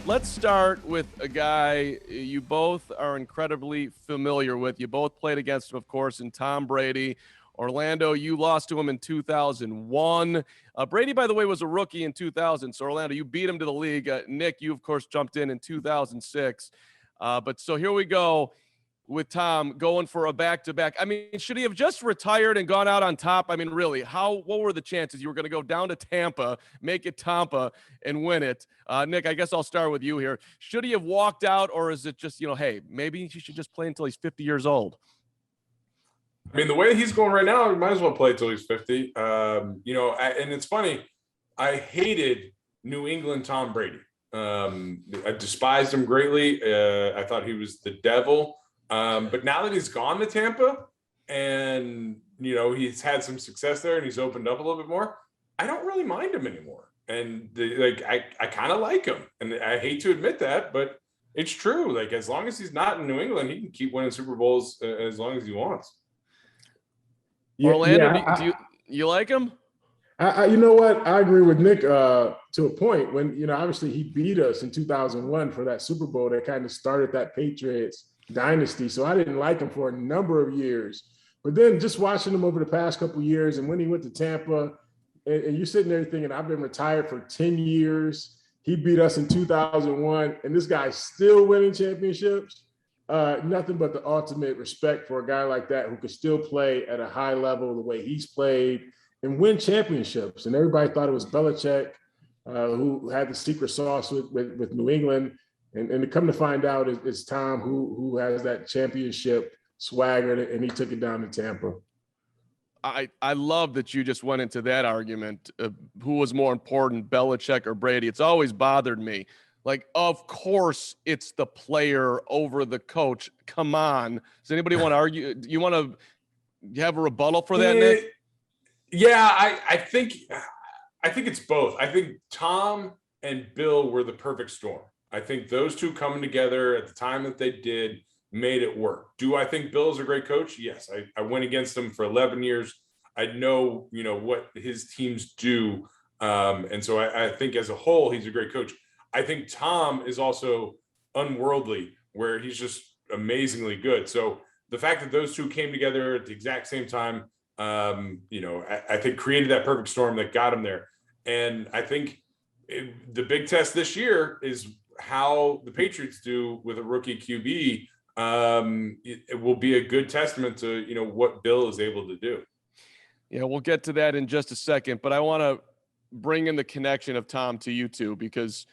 Let's start with a guy you both are incredibly familiar with. You both played against him, of course, in Tom Brady. Orlando, you lost to him in 2001. Brady, by the way, was a rookie in 2000. So, Orlando, you beat him to the league. Nick, you, of course, jumped in 2006. But so here we go with Tom going for a back-to-back. I mean, should he have just retired and gone out on top? I mean, really, what were the chances you were going to go down to Tampa, make it Tampa, and win it? Nick, I guess I'll start with you here. Should he have walked out, or is it just, hey, maybe he should just play until he's 50 years old? I mean, the way he's going right now, he might as well play till he's 50. And it's funny. I hated New England Tom Brady. I despised him greatly. I thought he was the devil. But now that he's gone to Tampa and, he's had some success there and he's opened up a little bit more, I don't really mind him anymore. And I kind of like him. And I hate to admit that, but it's true. Like, as long as he's not in New England, he can keep winning Super Bowls as long as he wants. Orlando, do you like him? You know what? I agree with Nick to a point. When, obviously he beat us in 2001 for that Super Bowl that kind of started that Patriots dynasty. So I didn't like him for a number of years. But then just watching him over the past couple of years, and when he went to Tampa, and you're sitting there thinking, I've been retired for 10 years. He beat us in 2001, and this guy's still winning championships. Nothing but the ultimate respect for a guy like that who could still play at a high level the way he's played and win championships. And everybody thought it was Belichick who had the secret sauce with New England. And to come to find out, it's Tom who has that championship swagger, and he took it down to Tampa. I love that you just went into that argument of who was more important, Belichick or Brady. It's always bothered me. Like, of course, it's the player over the coach. Come on. Does anybody want to argue? Do you want to have a rebuttal for that, Nick? Yeah, I think it's both. I think Tom and Bill were the perfect storm. I think those two coming together at the time that they did made it work. Do I think Bill's a great coach? Yes. I went against him for 11 years. I know, what his teams do. And so I think as a whole, he's a great coach. I think Tom is also unworldly, where he's just amazingly good. So the fact that those two came together at the exact same time, I think created that perfect storm that got him there. And I think the big test this year is how the Patriots do with a rookie QB. It will be a good testament to, what Bill is able to do. Yeah, we'll get to that in just a second, but I want to bring in the connection of Tom to you two, because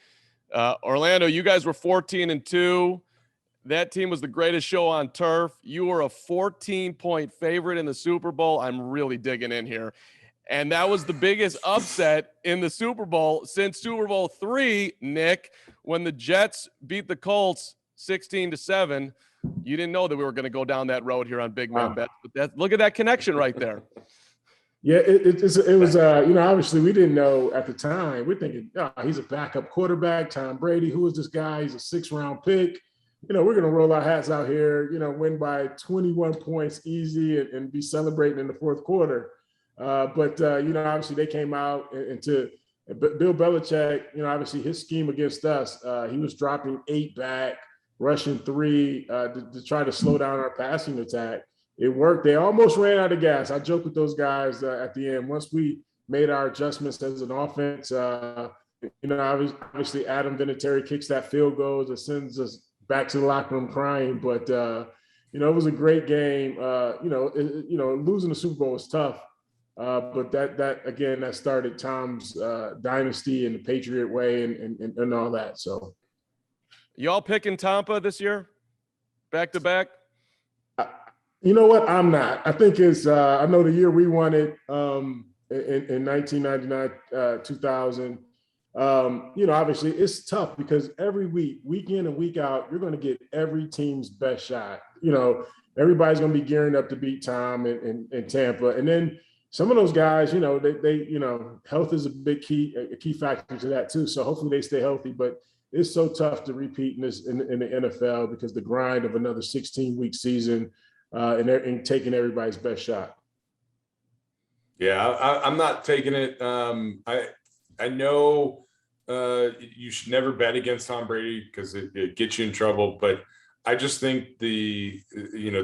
Orlando, you guys were 14-2. That team was the greatest show on turf. You were a 14-point favorite in the Super Bowl. I'm really digging in here. And that was the biggest upset in the Super Bowl since Super Bowl III, Nick, when the Jets beat the Colts 16-7. You didn't know that we were going to go down that road here on Big Man Bet. But look at that connection right there. Yeah, it was, obviously we didn't know at the time. We're thinking, he's a backup quarterback, Tom Brady. Who is this guy? He's a 6th-round pick. We're going to roll our hats out here, win by 21 points easy and be celebrating in the fourth quarter. But obviously they came out and to Bill Belichick, obviously his scheme against us, he was dropping 8 back, rushing 3 to try to slow down our passing attack. It worked. They almost ran out of gas. I joke with those guys at the end. Once we made our adjustments as an offense, obviously Adam Vinatieri kicks that field goal that sends us back to the locker room crying. But, it was a great game. Losing the Super Bowl was tough. But that started Tom's dynasty and the Patriot way and all that. So, y'all picking Tampa this year, back to back? You know what? I'm not. I think it's. I know the year we won it in 1999, 2000. Obviously it's tough because every week in and week out, you're going to get every team's best shot. Everybody's going to be gearing up to beat Tom in Tampa, and then some of those guys, they health is a big key factor to that too. So hopefully they stay healthy, but it's so tough to repeat in the NFL because the grind of another 16-week season and taking everybody's best shot. Yeah, I'm not taking it. I know you should never bet against Tom Brady because it gets you in trouble. But I just think the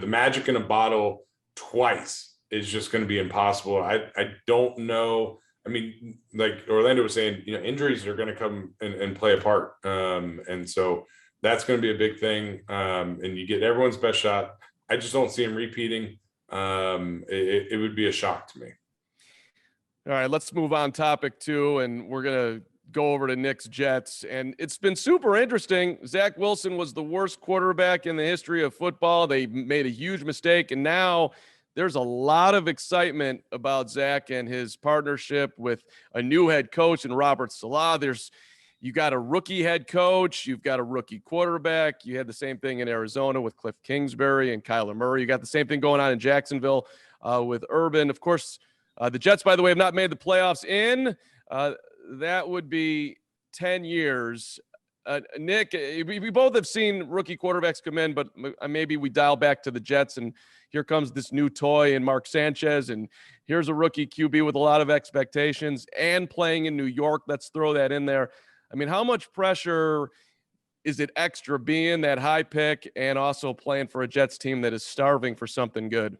magic in a bottle twice is just going to be impossible. I don't know. I mean, like Orlando was saying, injuries are going to come and play a part. And so that's going to be a big thing. And you get everyone's best shot. I just don't see him repeating. It would be a shock to me. All right, let's move on topic 2, and we're going to go over to Nick's Jets. And it's been super interesting. Zach Wilson was the worst quarterback in the history of football. They made a huge mistake, and now there's a lot of excitement about Zach and his partnership with a new head coach and Robert Saleh. You got a rookie head coach. You've got a rookie quarterback. You had the same thing in Arizona with Cliff Kingsbury and Kyler Murray. You got the same thing going on in Jacksonville with Urban. Of course, the Jets, by the way, have not made the playoffs in. That would be 10 years. Nick, we both have seen rookie quarterbacks come in, but maybe we dial back to the Jets, and here comes this new toy in Mark Sanchez, and here's a rookie QB with a lot of expectations and playing in New York. Let's throw that in there. I mean, how much pressure is it extra being that high pick and also playing for a Jets team that is starving for something good?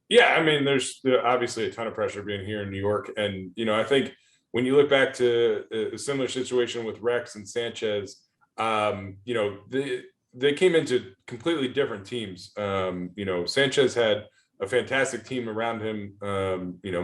Yeah, I mean, there's obviously a ton of pressure being here in New York. And, I think when you look back to a similar situation with Rex and Sanchez, they came into completely different teams. Sanchez had a fantastic team around him,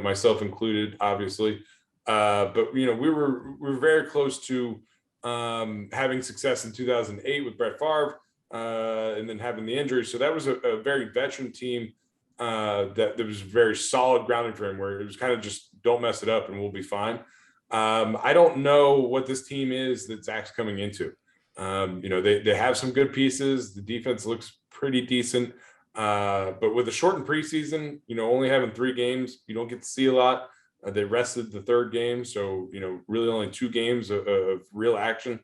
myself included, obviously. But we were very close to having success in 2008 with Brett Favre, and then having the injury. So that was a very veteran team that was very solid grounding for him, where it was kind of just don't mess it up and we'll be fine. I don't know what this team is that Zach's coming into. They have some good pieces. The defense looks pretty decent, but with a shortened preseason, only having 3 games, you don't get to see a lot. They rested the 3rd game, so really only 2 games of real action.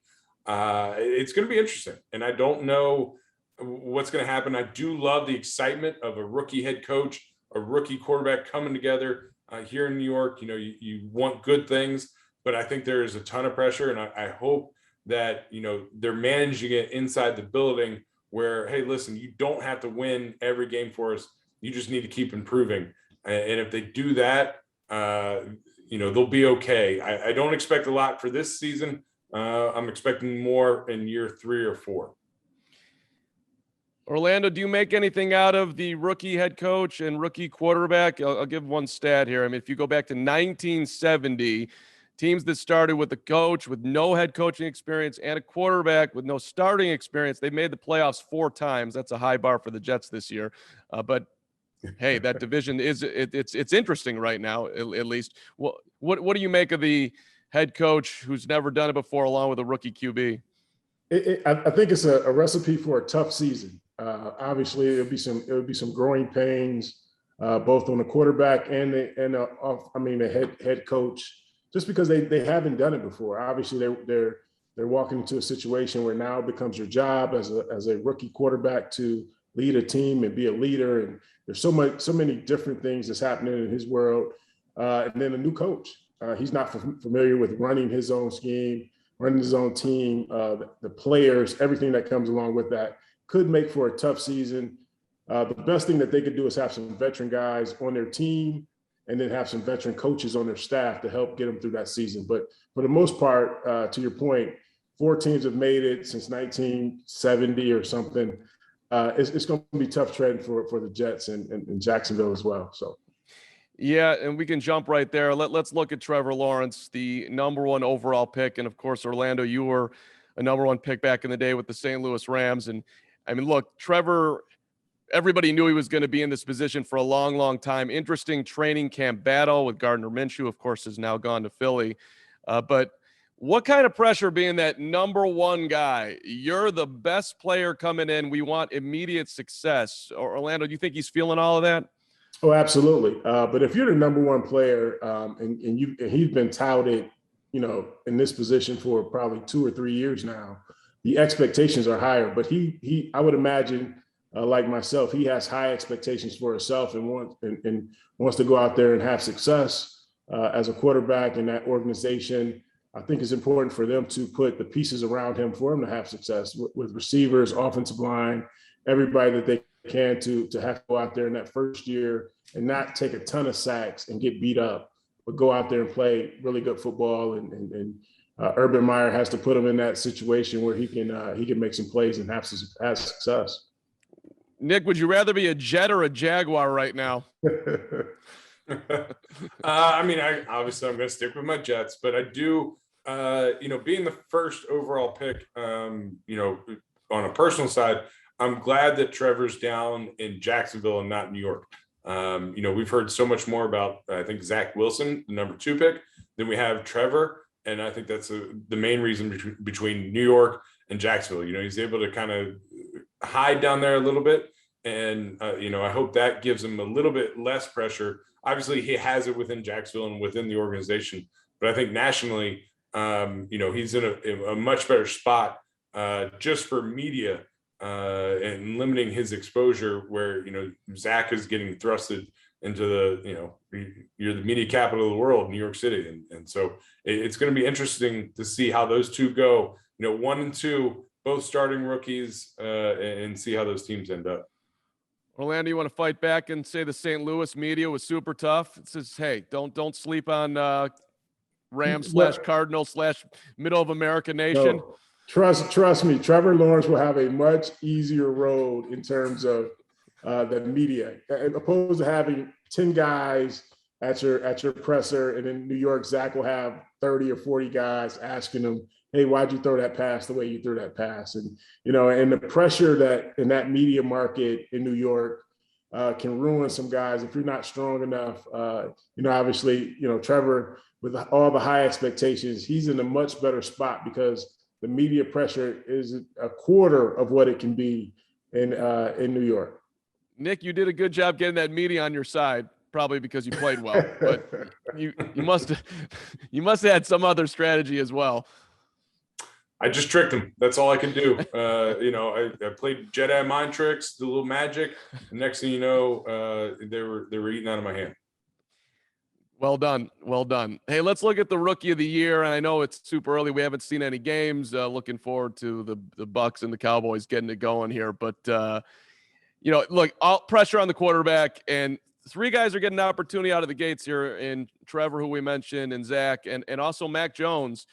It's going to be interesting, and I don't know what's going to happen. I do love the excitement of a rookie head coach, a rookie quarterback coming together here in New York. You want good things, but I think there is a ton of pressure, and I hope that they're managing it inside the building where, hey, listen, you don't have to win every game for us. You just need to keep improving, and if they do that, they'll be okay. I don't expect a lot for this season. I'm expecting more in year 3 or 4. Orlando, do you make anything out of the rookie head coach and rookie quarterback? I'll give one stat here. I mean, if you go back to 1970, teams that started with a coach with no head coaching experience and a quarterback with no starting experience, they made the playoffs 4 times. That's a high bar for the Jets this year. But hey, that division it's interesting right now, at least. What do you make of the head coach who's never done it before, along with a rookie QB? I think it's a recipe for a tough season. Obviously, it would be some growing pains, both on the quarterback and the head coach, just because they haven't done it before. Obviously, they're walking into a situation where now it becomes your job as a rookie quarterback to lead a team and be a leader. And there's so many different things that's happening in his world. And then a new coach. He's not familiar with running his own scheme, running his own team, the players, everything that comes along with that. Could make for a tough season. The best thing that they could do is have some veteran guys on their team and then have some veteran coaches on their staff to help get them through that season. But for the most part, to your point, 4 teams have made it since 1970 or something. It's going to be tough treading for the Jets and Jacksonville as well. So. Yeah, and we can jump right there. Let's look at Trevor Lawrence, the number 1 overall pick. And, of course, Orlando, you were a number 1 pick back in the day with the St. Louis Rams. And, I mean, look, Trevor, everybody knew he was going to be in this position for a long, long time. Interesting training camp battle with Gardner Minshew, of course, has now gone to Philly. But what kind of pressure being that number 1 guy? You're the best player coming in. We want immediate success. Orlando, do you think he's feeling all of that? Oh, absolutely. But if you're the number 1 player and he's been touted, in this position for probably 2 or 3 years now, the expectations are higher. But I would imagine, like myself, he has high expectations for himself and wants to go out there and have success as a quarterback in that organization. I think it's important for them to put the pieces around him for him to have success with receivers, offensive line, everybody that they can to have to go out there in that first year and not take a ton of sacks and get beat up, but go out there and play really good football. And Urban Meyer has to put him in that situation where he can make some plays and have success. Nick, would you rather be a Jet or a Jaguar right now? I mean, obviously I'm going to stick with my Jets, but I do, being the first overall pick, on a personal side, I'm glad that Trevor's down in Jacksonville and not New York. We've heard so much more about, I think, Zach Wilson, the number 2 pick, than we have Trevor. And I think that's the main reason between New York and Jacksonville. He's able to kind of hide down there a little bit. And, I hope that gives him a little bit less pressure. Obviously, he has it within Jacksonville and within the organization. But I think nationally, he's in a much better spot just for media and limiting his exposure where, Zach is getting thrusted into you're the media capital of the world, New York City. And so it's going to be interesting to see how those two go, 1 and 2, both starting rookies, and see how those teams end up. Orlando, you want to fight back and say the St. Louis media was super tough? It says, hey, don't sleep on Rams / Cardinals / middle of America nation. No, trust me, Trevor Lawrence will have a much easier road in terms of the media, as opposed to having 10 guys at your presser, and in New York, Zach will have 30 or 40 guys asking him, hey, why'd you throw that pass the way you threw that pass? And, and the pressure that in that media market in New York can ruin some guys if you're not strong enough. Obviously, Trevor, with all the high expectations, he's in a much better spot because the media pressure is a quarter of what it can be in New York. Nick, you did a good job getting that media on your side, probably because you played well, but you must have had some other strategy as well. I just tricked them. That's all I can do. I played Jedi mind tricks, the little magic. The next thing you know, they were eating out of my hand. Well done. Well done. Hey, let's look at the rookie of the year. And I know it's super early. We haven't seen any games. Looking forward to the Bucs and the Cowboys getting it going here. But, look, all pressure on the quarterback. And 3 guys are getting an opportunity out of the gates here in Trevor, who we mentioned, and Zach, and also Mac Jones,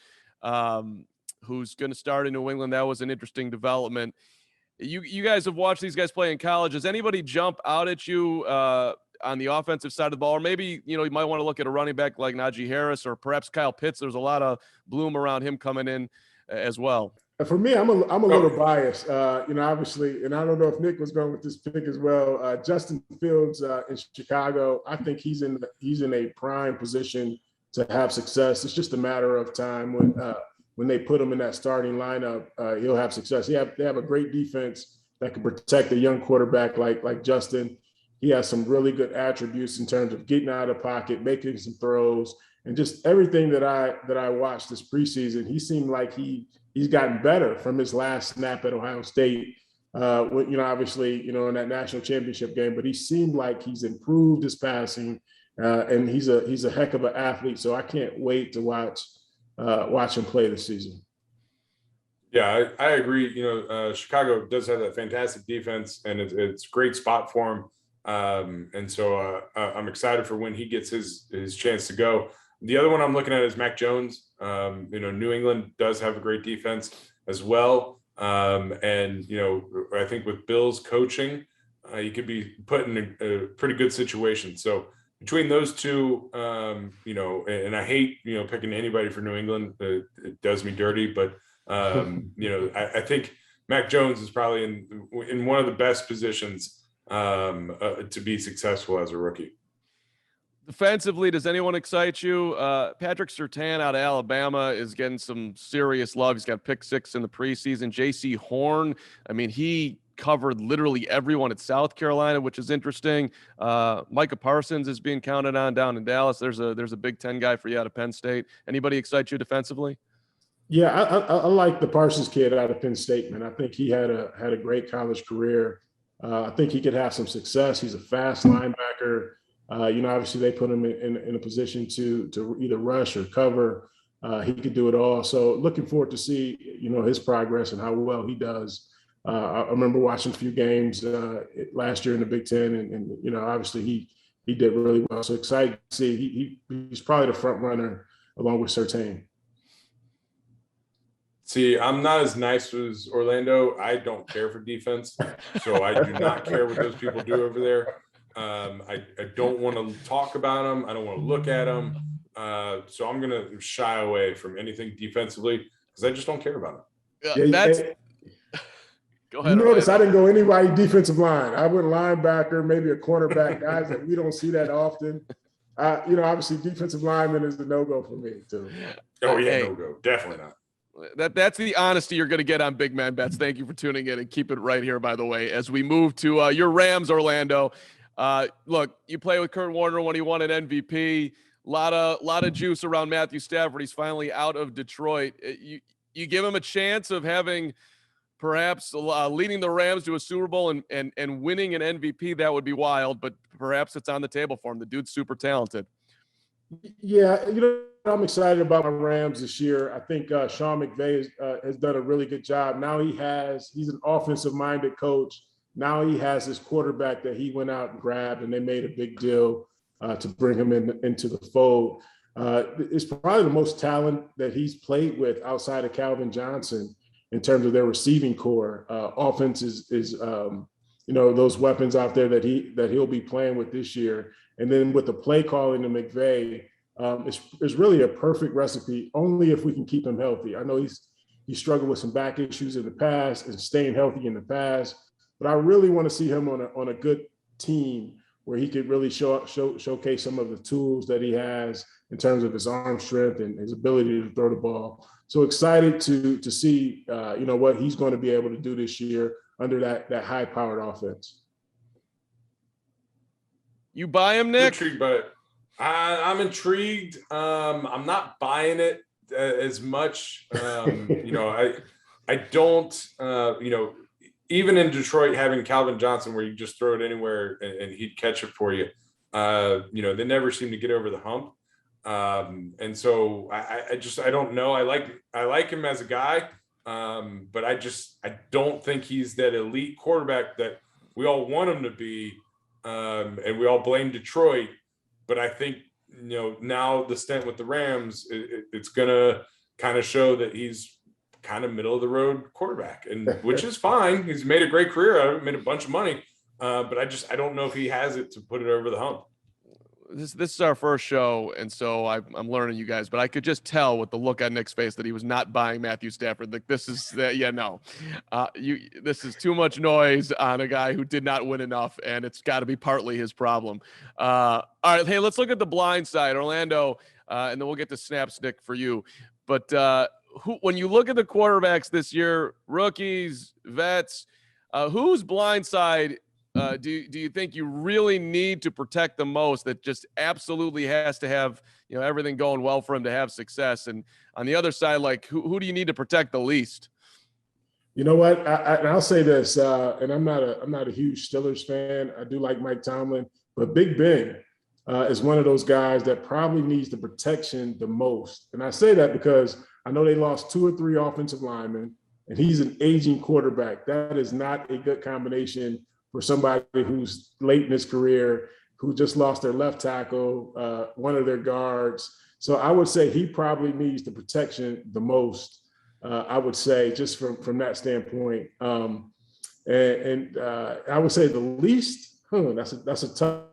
who's going to start in New England. That was an interesting development. You guys have watched these guys play in college. Does anybody jump out at you on the offensive side of the ball? Or maybe, you might want to look at a running back like Najee Harris or perhaps Kyle Pitts. There's a lot of bloom around him coming in as well. For me, I'm a little biased, obviously, and I don't know if Nick was going with this pick as well. Justin Fields in Chicago, I think he's in a prime position to have success. It's just a matter of time when they put him in that starting lineup, he'll have success. They have a great defense that can protect a young quarterback like Justin. He has some really good attributes in terms of getting out of the pocket, making some throws, and just everything that I watched this preseason. He seemed like he's gotten better from his last snap at Ohio State. Obviously, in that national championship game, but he seemed like he's improved his passing, and he's a heck of an athlete. So I can't wait to watch him play this season. Yeah, I agree. Chicago does have that fantastic defense, and it's a great spot for him. And so I'm excited for when he gets his chance to go. The other one I'm looking at is Mac Jones. New England does have a great defense as well. And I think with Bill's coaching, you could be put in a pretty good situation. So between those two, and I hate, picking anybody for New England. It does me dirty, but I think Mac Jones is probably in one of the best positions to be successful as a rookie. Defensively, does anyone excite you? Patrick Surtain out of Alabama is getting some serious love. He's got pick 6 in the preseason. J.C. Horn, he covered literally everyone at South Carolina, which is interesting. Micah Parsons is being counted on down in Dallas. There's a Big Ten guy for you out of Penn State. Anybody excite you defensively? Yeah, I like the Parsons kid out of Penn State, man. I think he had a great college career. I think he could have some success. He's a fast linebacker. Obviously they put him in a position to either rush or cover. he could do it all. So looking forward to see, his progress and how well he does. I remember watching a few games last year in the Big Ten, and obviously he did really well. So excited to see. He's probably the front runner along with Surtain. See, I'm not as nice as Orlando. I don't care for defense, so I do not care what those people do over there. I don't want to talk about them. I don't want to look at them. So I'm going to shy away from anything defensively because I just don't care about them. Go ahead. You notice I didn't go anybody defensive line. I went linebacker, maybe a cornerback, guys that we don't see that often. Obviously defensive lineman is the no-go for me too. Oh yeah, no-go. Definitely not. That's the honesty you're going to get on Big Man Bets. Thank you for tuning in, and keep it right here, by the way, as we move to your Rams, Orlando. Look, you play with Kurt Warner when he won an MVP. Lot of juice around Matthew Stafford. He's finally out of Detroit. You give him a chance of having perhaps leading the Rams to a Super Bowl and winning an MVP. That would be wild, but perhaps it's on the table for him. The dude's super talented. Yeah, I'm excited about my Rams this year. I think Sean McVay has done a really good job. Now he's an offensive-minded coach. Now he has this quarterback that he went out and grabbed, and they made a big deal to bring him into the fold. It's probably the most talent that he's played with outside of Calvin Johnson in terms of their receiving core. Offense is those weapons out there that he'll be playing with this year. And then with the play calling to McVay, it's really a perfect recipe only if we can keep him healthy. I know he struggled with some back issues in the past and staying healthy in the past, but I really want to see him on a good team where he could really showcase some of the tools that he has in terms of his arm strength and his ability to throw the ball. So excited to see what he's going to be able to do this year under that high-powered offense. You buy him, Nick? I'm intrigued by it. I'm intrigued. I'm not buying it as much. I don't. Even in Detroit, having Calvin Johnson, where you just throw it anywhere and he'd catch it for you. They never seem to get over the hump. And so I don't know. I like him as a guy, but I don't think he's that elite quarterback that we all want him to be. And we all blame Detroit, but I think, now the stint with the Rams, it's going to kind of show that he's kind of middle of the road quarterback, and which is fine. He's made a great career out of it, made a bunch of money. But I don't know if he has it to put it over the hump. This is our first show, and so I'm learning, you guys. But I could just tell with the look on Nick's face that he was not buying Matthew Stafford. Like, this is this is too much noise on a guy who did not win enough, and it's got to be partly his problem. All right, hey, let's look at the blind side, Orlando, and then we'll get to snaps, Nick, for you. But when you look at the quarterbacks this year, rookies, vets, whose blind side do you think you really need to protect the most, that just absolutely has to have everything going well for him to have success? And on the other side, like who do you need to protect the least? You know what? I'll say this, and I'm not a huge Steelers fan. I do like Mike Tomlin, but Big Ben is one of those guys that probably needs the protection the most. And I say that because I know they lost 2 or 3 offensive linemen, and he's an aging quarterback. That is not a good combination for somebody who's late in his career, who just lost their left tackle, one of their guards. So I would say he probably needs the protection the most, I would say, just from that standpoint. And I would say the least, that's a tough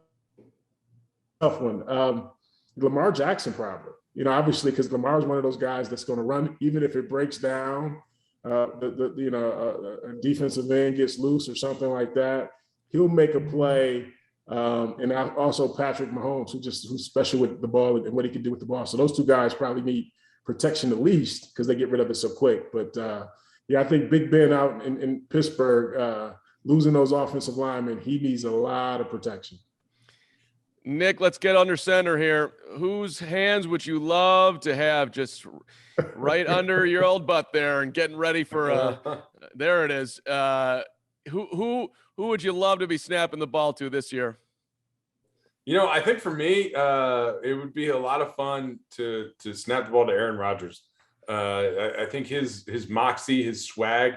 one. Lamar Jackson probably, obviously, because Lamar's one of those guys that's going to run, even if it breaks down. A defensive end gets loose or something like that, he'll make a play. And also Patrick Mahomes, who's special with the ball and what he can do with the ball. So those 2 guys probably need protection the least because they get rid of it so quick. But I think Big Ben out in Pittsburgh, losing those offensive linemen, he needs a lot of protection. Nick, let's get under center here. Whose hands would you love to have just right under your old butt there and getting ready for there it is. Who would you love to be snapping the ball to this year? I think for me, it would be a lot of fun to snap the ball to Aaron Rodgers. I think his moxie, his swag.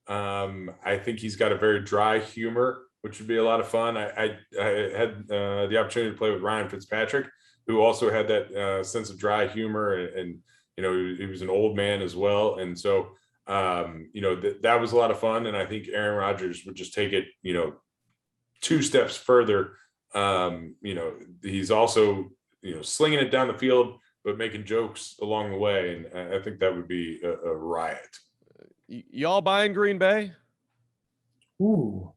I think he's got a very dry humor, which would be a lot of fun. I had the opportunity to play with Ryan Fitzpatrick, who also had that sense of dry humor, and he was an old man as well, and so that was a lot of fun. And I think Aaron Rodgers would just take it, 2 steps further. He's also, slinging it down the field, but making jokes along the way. And I think that would be a riot. Y'all buying Green Bay? Ooh,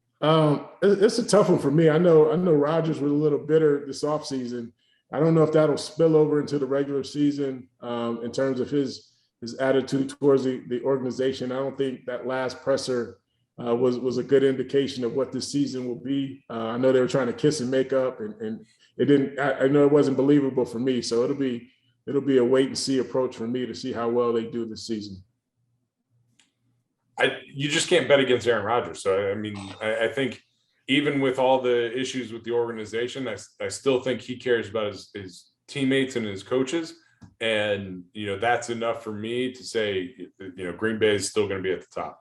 it's a tough one for me. I know Rodgers was a little bitter this offseason. I don't know if that'll spill over into the regular season in terms of his attitude towards the organization. I don't think that last presser was a good indication of what this season will be. I know they were trying to kiss and make up, and it didn't. I know it wasn't believable for me. So it'll be a wait and see approach for me to see how well they do this season. You just can't bet against Aaron Rodgers. So I mean, I think even with all the issues with the organization, I still think he cares about his teammates and his coaches, and that's enough for me to say Green Bay is still going to be at the top.